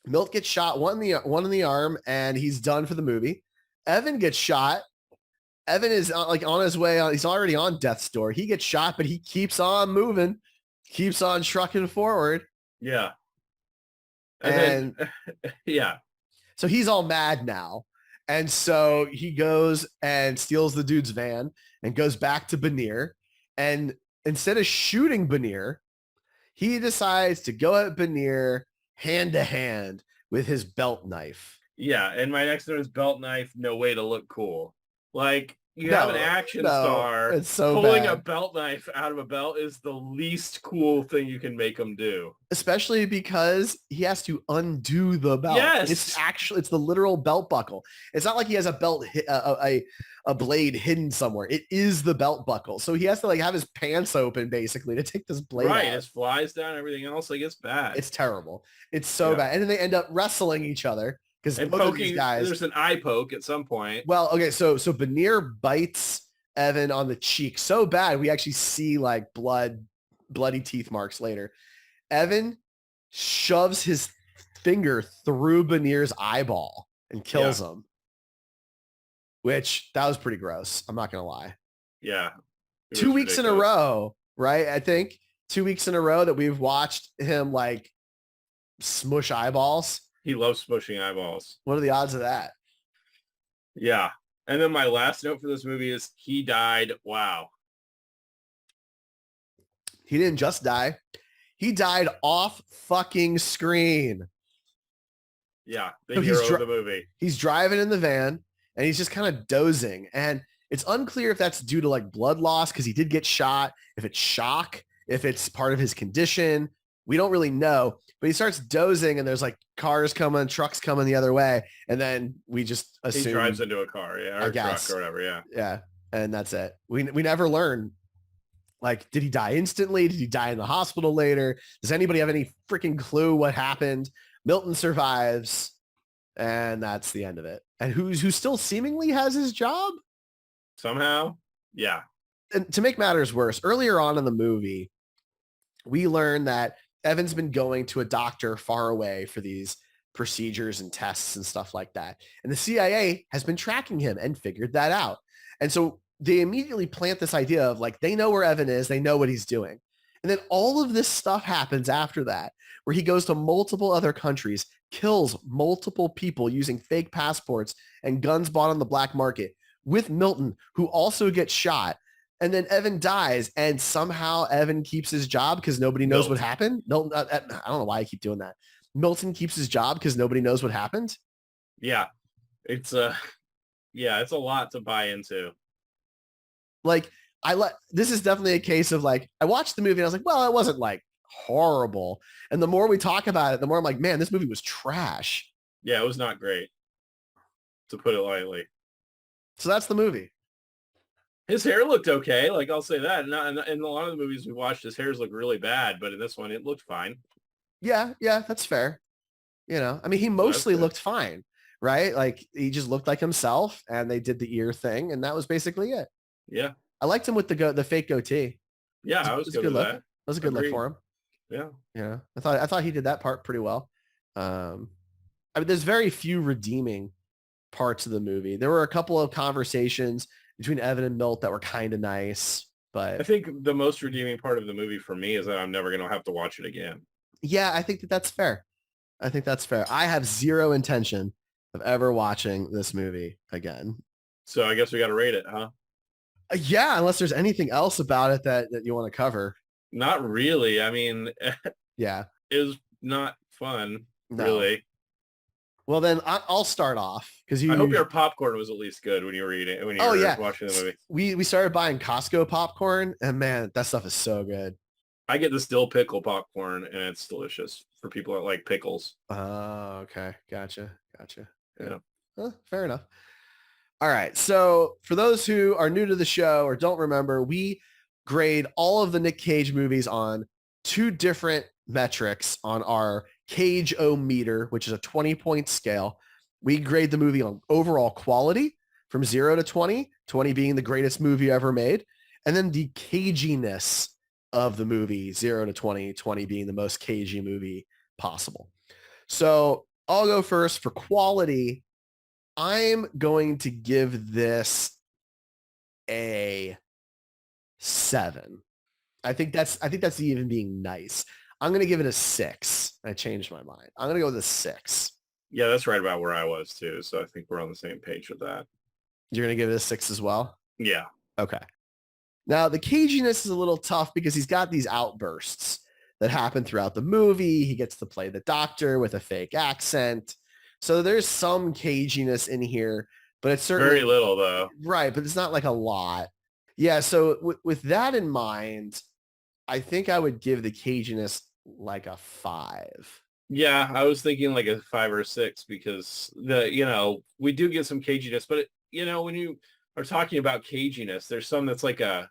Milt gets shot, one in the arm, and he's done for the movie. Evan gets shot. Evan is like on his way. He's already on death's door. He gets shot, but he keeps on moving, keeps on trucking forward. Yeah. And yeah. So he's all mad now. And so he goes and steals the dude's van and goes back to Bannier. And instead of shooting Bannier, he decides to go at Bannier hand to hand with his belt knife. Yeah, and my next note is belt knife, no way to look cool. Like, you have an action star. It's so pulling bad. A belt knife out of a belt is the least cool thing you can make him do. Especially because he has to undo the belt. Yes. It's the literal belt buckle. It's not like he has a belt, a blade hidden somewhere. It is the belt buckle. So he has to like have his pants open basically to take this blade out. It flies down, everything else. Like, it's bad. It's terrible. It's so bad. And then they end up wrestling each other. Because both of these guys, there's an eye poke at some point. Well, okay, so Bannier bites Evan on the cheek so bad we actually see like bloody teeth marks later. Evan shoves his finger through Benir's eyeball and kills him, which that was pretty gross. I'm not going to lie. Yeah. 2 weeks in a row, right? I think 2 weeks in a row that we've watched him like smush eyeballs. He loves smushing eyeballs. What are the odds of that? Yeah. And then my last note for this movie is he died. Wow. He didn't just die. He died off fucking screen. Yeah. The hero of the movie. He's driving in the van and he's just kind of dozing. And it's unclear if that's due to like blood loss because he did get shot, if it's shock, if it's part of his condition. We don't really know, but he starts dozing and there's like cars coming, trucks coming the other way. And then we just assume he drives into a car, or a truck or whatever. Yeah. Yeah. And that's it. We never learn. Like, did he die instantly? Did he die in the hospital later? Does anybody have any freaking clue what happened? Milton survives and that's the end of it. And who still seemingly has his job? Somehow. Yeah. And to make matters worse, earlier on in the movie, we learn that Evan's been going to a doctor far away for these procedures and tests and stuff like that. And the CIA has been tracking him and figured that out. And so they immediately plant this idea of like, they know where Evan is. They know what he's doing. And then all of this stuff happens after that, where he goes to multiple other countries, kills multiple people using fake passports and guns bought on the black market with Milton, who also gets shot. And then Evan dies, and somehow Evan keeps his job because nobody knows what happened. Milton, I don't know why I keep doing that. Milton keeps his job because nobody knows what happened. Yeah, it's a lot to buy into. Like, this is definitely a case of like, I watched the movie and I was like, well, it wasn't like horrible. And the more we talk about it, the more I'm like, man, this movie was trash. Yeah, it was not great, to put it lightly. So that's the movie. His hair looked okay. Like, I'll say that. In a lot of the movies we watched, his hairs look really bad, but in this one, it looked fine. Yeah, that's fair. You know, I mean, he mostly looked fine, right? Like, he just looked like himself, and they did the ear thing, and that was basically it. Yeah. I liked him with the fake goatee. Yeah, I was good with that. That was a good look for him. Yeah. Yeah. I thought he did that part pretty well. I mean, there's very few redeeming parts of the movie. There were a couple of conversations between Evan and Milt that were kind of nice, but I think the most redeeming part of the movie for me is that I'm never going to have to watch it again. Yeah, I think that's fair. I have zero intention of ever watching this movie again. So I guess we got to rate it, huh? Yeah, unless there's anything else about it that you want to cover. Not really. I mean, yeah, it was not fun, no. Really. Well, then I'll start off because I hope your popcorn was at least good when you were eating. When you were watching the movie. We started buying Costco popcorn, and man, that stuff is so good. I get the still pickle popcorn, and it's delicious for people that like pickles. Oh, okay, gotcha. Yeah, fair enough. All right, so for those who are new to the show or don't remember, we grade all of the Nic Cage movies on two different metrics on our Cage-O-meter, which is a 20-point scale. We grade the movie on overall quality from 0 to 20, 20 being the greatest movie ever made, and then the Cageiness of the movie, 0 to 20, 20 being the most cagey movie possible. So I'll go first. For quality, I'm going to give this a 7. I think that's even being nice. I'm going to give it a 6. I changed my mind. I'm going to go with a 6. Yeah, that's right about where I was too. So I think we're on the same page with that. You're going to give it a 6 as well? Yeah. Okay. Now, the caginess is a little tough because he's got these outbursts that happen throughout the movie. He gets to play the doctor with a fake accent. So there's some caginess in here, but it's certainly very little though. Right, but it's not like a lot. Yeah, so with that in mind, I think I would give the caginess like a 5. Yeah, I was thinking like a 5 or a 6 because we do get some caginess, but when you are talking about caginess, there's some that's like a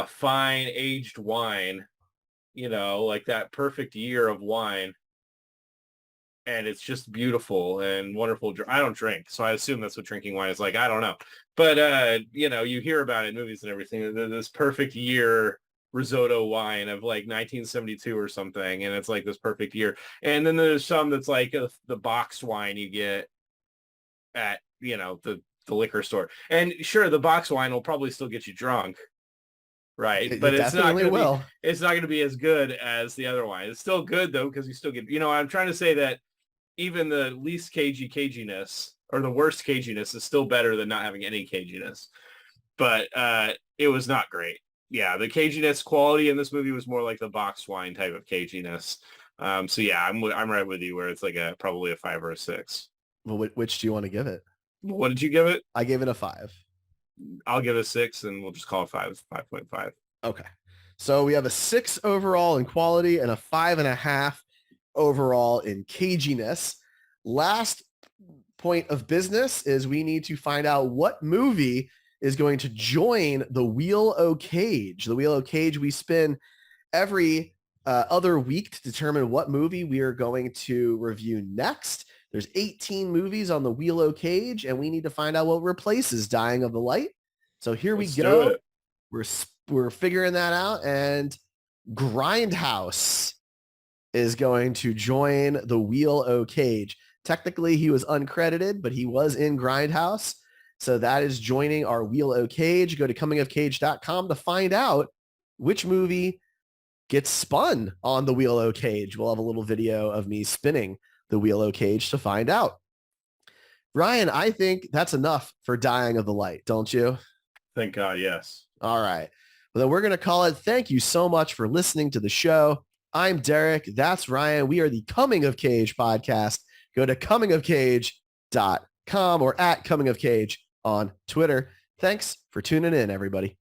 fine aged wine, like that perfect year of wine. and it's just beautiful and wonderful. I don't drink, so I assume that's what drinking wine is like. I don't know. But, you hear about it in movies and everything, this perfect year risotto wine of like 1972 or something. And it's like this perfect year. And then there's some that's like the boxed wine you get at, the liquor store. And sure, the boxed wine will probably still get you drunk. Right. But it's not going to be, it's not going to be as good as the other wine. It's still good though, because you still get, I'm trying to say that even the least cageiness or the worst cageiness is still better than not having any cageiness. But it was not great. Yeah, the cageiness quality in this movie was more like the boxed wine type of cageiness. So yeah, I'm right with you where it's like probably a 5 or a 6. Well, which do you want to give it? What did you give it? I gave it a 5. I'll give it a 6, and we'll just call it 5.5. Okay. So we have a 6 overall in quality and a 5.5 overall in cageiness. Last point of business is we need to find out what movie is going to join the Wheel o' Cage. The Wheel o' Cage we spin every other week to determine what movie we are going to review next. There's 18 movies on the Wheel o' Cage, and we need to find out what replaces Dying of the Light. So here we go. We're figuring that out, and Grindhouse is going to join the Wheel o' Cage. Technically, he was uncredited, but he was in Grindhouse. So that is joining our Wheel o' Cage. Go to comingofcage.com to find out which movie gets spun on the Wheel o' Cage. We'll have a little video of me spinning the Wheel o' Cage to find out. Ryan, I think that's enough for Dying of the Light, don't you? Thank God, yes. All right. Well, then we're going to call it. Thank you so much for listening to the show. I'm Derek. That's Ryan. We are the Coming of Cage podcast. Go to comingofcage.com or at Coming of Cage on Twitter. Thanks for tuning in, everybody.